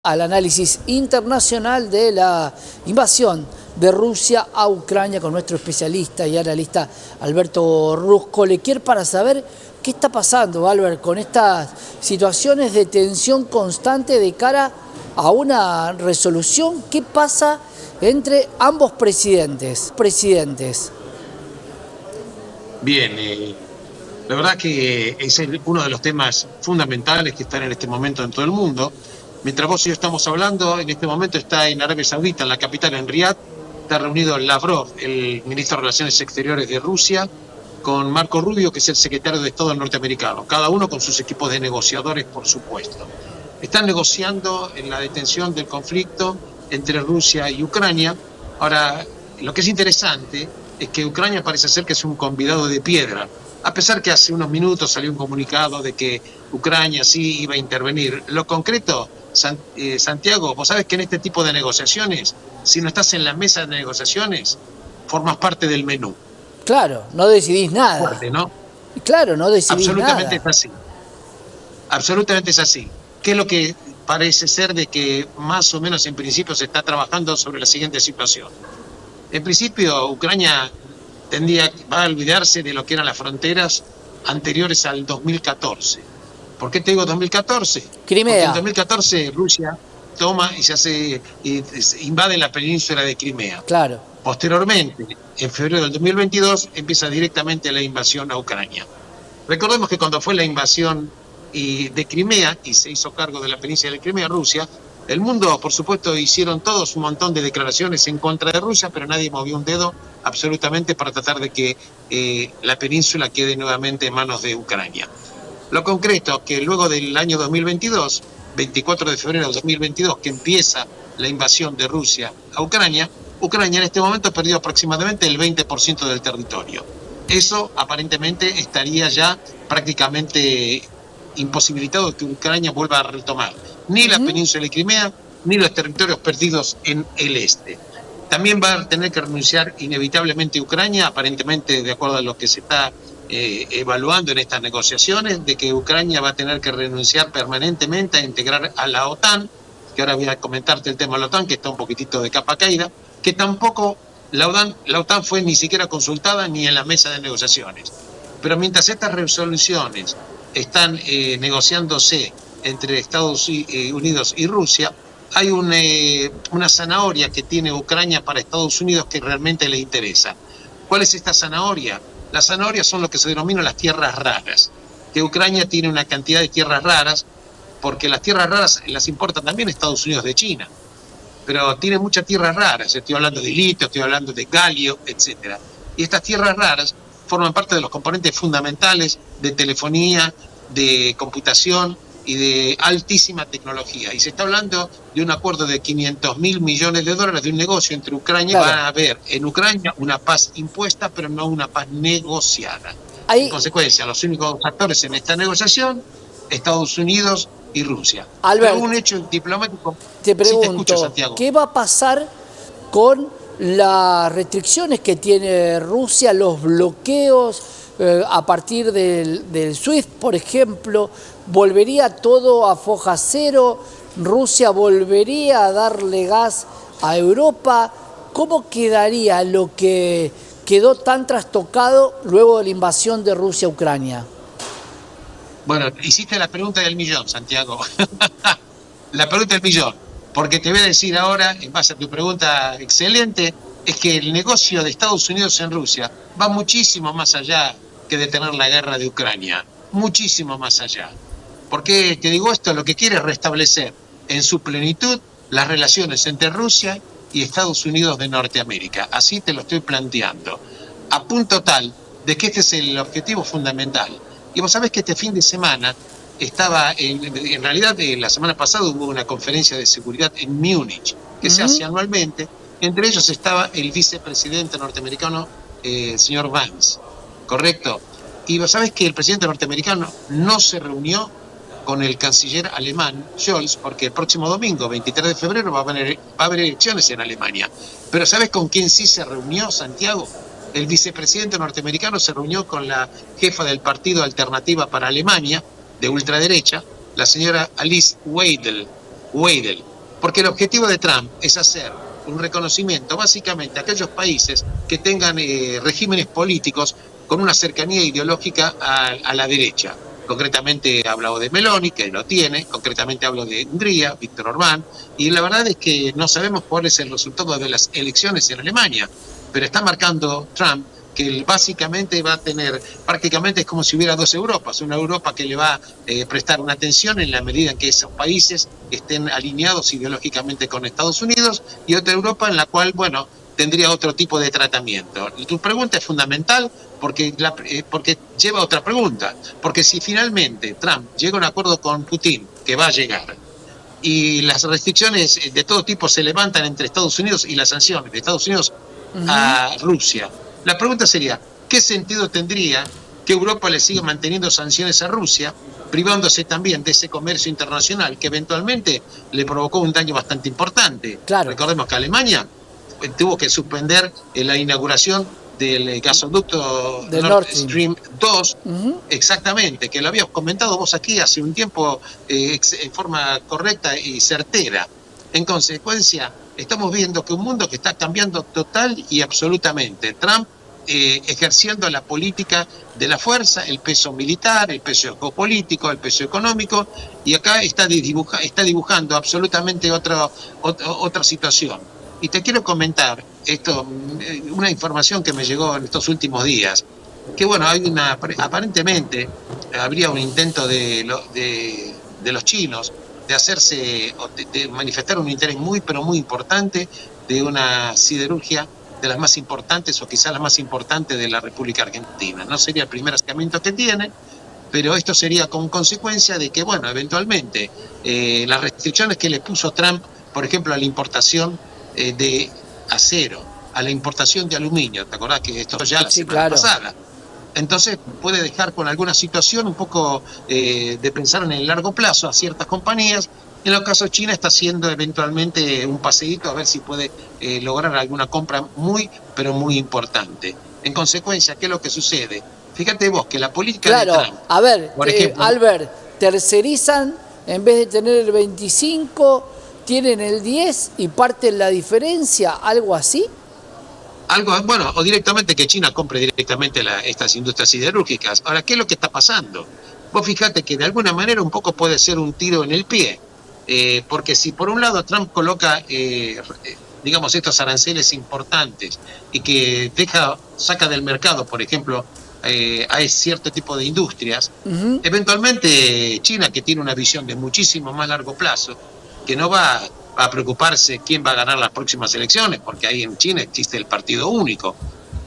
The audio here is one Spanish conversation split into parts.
Al análisis internacional de la invasión de Rusia a Ucrania con nuestro especialista y analista Alberto Ruscolequier para saber qué está pasando, Albert, con estas situaciones de tensión constante de cara a una resolución. ¿Qué pasa entre ambos presidentes? Bien, la verdad que es uno de los temas fundamentales que están en este momento en todo el mundo. Mientras vos y yo estamos hablando, en este momento está en Arabia Saudita, en la capital, en Riad, está reunido Lavrov, el ministro de Relaciones Exteriores de Rusia, con Marco Rubio, que es el secretario de Estado norteamericano, cada uno con sus equipos de negociadores, por supuesto. Están negociando en la detención del conflicto entre Rusia y Ucrania. Ahora, lo que es interesante es que Ucrania parece ser que es un convidado de piedra, a pesar que hace unos minutos salió un comunicado de que Ucrania sí iba a intervenir. Lo concreto, Santiago, vos sabés que en este tipo de negociaciones, si no estás en la mesa de negociaciones, formas parte del menú. Claro, no decidís nada. Fuerte, ¿no? Claro, no decidís Absolutamente nada. es así. Absolutamente es así. ¿Qué es lo que parece ser de que más o menos en principio se está trabajando sobre la siguiente situación? En principio, Ucrania va a olvidarse de lo que eran las fronteras anteriores al 2014. ¿Por qué te digo 2014? Crimea. Porque en 2014 Rusia toma y invade la península de Crimea. Claro. Posteriormente, en febrero del 2022, empieza directamente la invasión a Ucrania. Recordemos que cuando fue la invasión de Crimea y se hizo cargo de la península de Crimea, Rusia, el mundo, por supuesto, hicieron todos un montón de declaraciones en contra de Rusia, pero nadie movió un dedo absolutamente para tratar de que la península quede nuevamente en manos de Ucrania. Lo concreto, que luego del año 2022, 24 de febrero del 2022, que empieza la invasión de Rusia a Ucrania, Ucrania en este momento ha perdido aproximadamente el 20% del territorio. Eso aparentemente estaría ya prácticamente imposibilitado de que Ucrania vuelva a retomar ni la península de Crimea ni los territorios perdidos en el este. También va a tener que renunciar inevitablemente Ucrania, aparentemente de acuerdo a lo que se está evaluando en estas negociaciones, de que Ucrania va a tener que renunciar permanentemente a integrar a la OTAN, que ahora voy a comentarte el tema de la OTAN, que está un poquitito de capa caída, que tampoco la OTAN fue ni siquiera consultada ni en la mesa de negociaciones. Pero mientras estas resoluciones están negociándose entre Estados Unidos y Rusia, hay una zanahoria que tiene Ucrania para Estados Unidos que realmente le interesa. ¿Cuál es esta zanahoria? Las zanahorias son lo que se denominan las tierras raras, que Ucrania tiene una cantidad de tierras raras, porque las tierras raras las importa también Estados Unidos de China, pero tiene muchas tierras raras, estoy hablando de litio, estoy hablando de galio, etc. Y estas tierras raras forman parte de los componentes fundamentales de telefonía, de computación y de altísima tecnología. Y se está hablando de un acuerdo de 500.000 millones de dólares de un negocio entre Ucrania. Claro. Va a haber en Ucrania una paz impuesta, pero no una paz negociada. En consecuencia, los únicos actores en esta negociación, Estados Unidos y Rusia. Albert, pero un hecho diplomático. Te pregunto, sí, te escucho, Santiago. ¿Qué va a pasar con las restricciones que tiene Rusia, los bloqueos a partir del SWIFT, por ejemplo? ¿Volvería todo a foja cero? ¿Rusia volvería a darle gas a Europa? ¿Cómo quedaría lo que quedó tan trastocado luego de la invasión de Rusia a Ucrania? Bueno, hiciste la pregunta del millón, Santiago. La pregunta del millón. Porque te voy a decir ahora, en base a tu pregunta excelente, es que el negocio de Estados Unidos en Rusia va muchísimo más allá que detener la guerra de Ucrania. Muchísimo más allá. ¿Por qué te digo esto? Lo que quiere es restablecer en su plenitud las relaciones entre Rusia y Estados Unidos de Norteamérica. Así te lo estoy planteando. A punto tal de que este es el objetivo fundamental. Y vos sabés que este fin de semana estaba, en realidad la semana pasada hubo una conferencia de seguridad en Múnich, que se hace anualmente. Entre ellos estaba el vicepresidente norteamericano, señor Vance, ¿correcto? Y vos sabés que el presidente norteamericano no se reunió con el canciller alemán Scholz, porque el próximo domingo, 23 de febrero, va a haber elecciones en Alemania. Pero ¿sabés con quién sí se reunió, Santiago? El vicepresidente norteamericano se reunió con la jefa del partido Alternativa para Alemania, de ultraderecha, la señora Alice Weidel, Porque el objetivo de Trump es hacer un reconocimiento básicamente a aquellos países que tengan regímenes políticos con una cercanía ideológica a la derecha. Concretamente he hablado de Meloni, que lo tiene, concretamente hablo de Hungría, Víctor Orbán, y la verdad es que no sabemos cuál es el resultado de las elecciones en Alemania, pero está marcando Trump que básicamente va a tener, prácticamente es como si hubiera dos Europas, una Europa que le va a prestar una atención en la medida en que esos países estén alineados ideológicamente con Estados Unidos, y otra Europa en la cual, bueno, tendría otro tipo de tratamiento. Y tu pregunta es fundamental porque lleva a otra pregunta, porque si finalmente Trump llega a un acuerdo con Putin, que va a llegar, y las restricciones de todo tipo se levantan entre Estados Unidos y las sanciones de Estados Unidos a Rusia, la pregunta sería, ¿qué sentido tendría que Europa le siga manteniendo sanciones a Rusia, privándose también de ese comercio internacional que eventualmente le provocó un daño bastante importante? Claro. Recordemos que Alemania tuvo que suspender la inauguración del gasoducto del Nord Stream 2, exactamente, que lo habías comentado vos aquí hace un tiempo en forma correcta y certera. En consecuencia, estamos viendo que un mundo que está cambiando total y absolutamente. Trump ejerciendo la política de la fuerza, el peso militar, el peso geopolítico, el peso económico, y acá está dibujando absolutamente otra situación. Y te quiero comentar esto, una información que me llegó en estos últimos días, que bueno, aparentemente habría un intento de los chinos de hacerse, de manifestar un interés muy, pero muy importante de una siderurgia de las más importantes, o quizás la más importante de la República Argentina. No sería el primer acercamiento que tiene, pero esto sería con consecuencia de que, bueno, eventualmente las restricciones que le puso Trump, por ejemplo, a la importación de acero, a la importación de aluminio, ¿te acordás que esto ya la semana pasada? Entonces puede dejar con alguna situación un poco de pensar en el largo plazo a ciertas compañías. En los casos China está haciendo eventualmente un paseíto a ver si puede lograr alguna compra muy, pero muy importante. En consecuencia, ¿qué es lo que sucede? Fíjate vos que la política de Trump, a ver, por ejemplo, Albert, tercerizan, en vez de tener el 25, tienen el 10 y parten la diferencia, algo así. Algo, bueno, o directamente que China compre directamente estas industrias siderúrgicas. Ahora, ¿qué es lo que está pasando? Vos fíjate que de alguna manera un poco puede ser un tiro en el pie, porque si por un lado Trump coloca, digamos, estos aranceles importantes y que saca del mercado, por ejemplo, hay cierto tipo de industrias, eventualmente China, que tiene una visión de muchísimo más largo plazo, que no va a preocuparse quién va a ganar las próximas elecciones, porque ahí en China existe el partido único.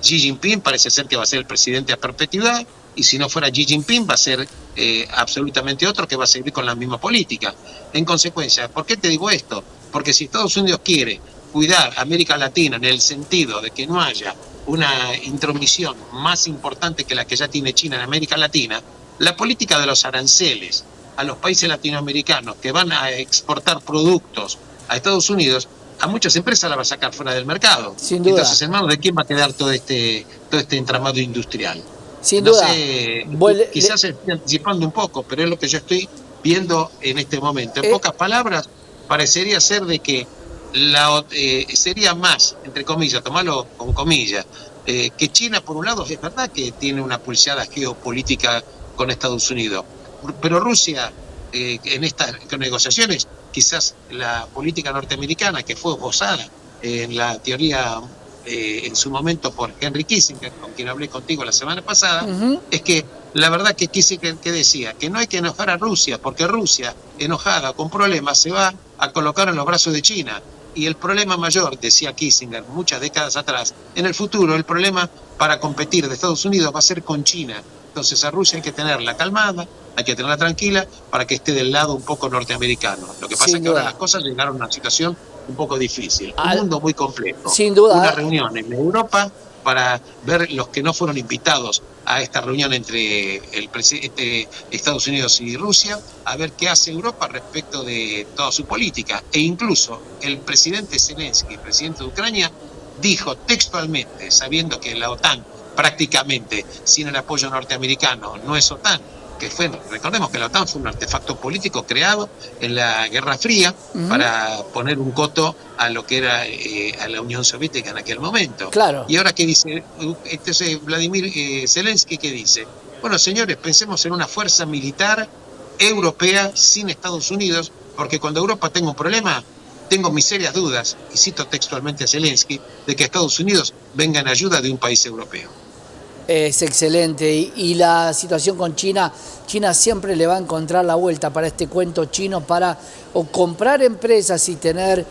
Xi Jinping parece ser que va a ser el presidente a perpetuidad, y si no fuera Xi Jinping va a ser absolutamente otro que va a seguir con la misma política. En consecuencia, ¿por qué te digo esto? Porque si Estados Unidos quiere cuidar a América Latina en el sentido de que no haya una intromisión más importante que la que ya tiene China en América Latina, la política de los aranceles a los países latinoamericanos que van a exportar productos a Estados Unidos, a muchas empresas la va a sacar fuera del mercado. Sin duda. Entonces, ¿en manos de quién va a quedar todo este entramado industrial? Sin no duda. Sé, quizás estoy anticipando un poco, pero es lo que yo estoy viendo en este momento. En pocas palabras, parecería ser de que sería más, entre comillas, tomarlo con comillas, que China, por un lado, es verdad que tiene una pulseada geopolítica con Estados Unidos, pero Rusia, en estas negociaciones, quizás la política norteamericana que fue esbozada en la teoría en su momento por Henry Kissinger, con quien hablé contigo la semana pasada, es que la verdad que Kissinger que decía que no hay que enojar a Rusia, porque Rusia, enojada, con problemas, se va a colocar en los brazos de China. Y el problema mayor, decía Kissinger muchas décadas atrás, en el futuro el problema para competir de Estados Unidos va a ser con China. Entonces a Rusia hay que tenerla calmada, hay que tenerla tranquila para que esté del lado un poco norteamericano. Lo que pasa es que ahora las cosas llegaron a una situación un poco difícil, un mundo muy complejo. Sin duda. Una reunión en Europa para ver los que no fueron invitados a esta reunión entre el presidente Estados Unidos y Rusia, a ver qué hace Europa respecto de toda su política. E incluso el presidente Zelensky, el presidente de Ucrania, dijo textualmente, sabiendo que la OTAN prácticamente sin el apoyo norteamericano no es OTAN, que fue, recordemos que la OTAN fue un artefacto político creado en la Guerra Fría para poner un coto a lo que era a la Unión Soviética en aquel momento. Claro. Y ahora, ¿qué dice? Entonces, Vladimir Zelensky, ¿qué dice? Bueno, señores, pensemos en una fuerza militar europea sin Estados Unidos, porque cuando Europa tenga un problema, tengo mis serias dudas, y cito textualmente a Zelensky, de que Estados Unidos venga en ayuda de un país europeo. Es excelente. Y la situación con China, China siempre le va a encontrar la vuelta para este cuento chino para o comprar empresas y tener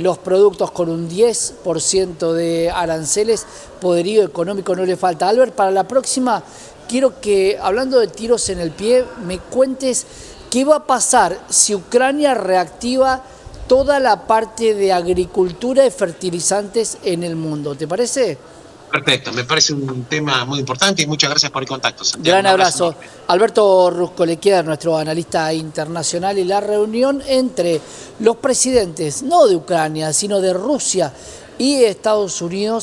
los productos con un 10% de aranceles, poderío económico no le falta. Albert, para la próxima quiero que, hablando de tiros en el pie, me cuentes qué va a pasar si Ucrania reactiva toda la parte de agricultura y fertilizantes en el mundo. ¿Te parece? Perfecto, me parece un tema muy importante y muchas gracias por el contacto, Santiago. Gran abrazo. Alberto Ruscolequier, nuestro analista internacional, y la reunión entre los presidentes, no de Ucrania, sino de Rusia y Estados Unidos.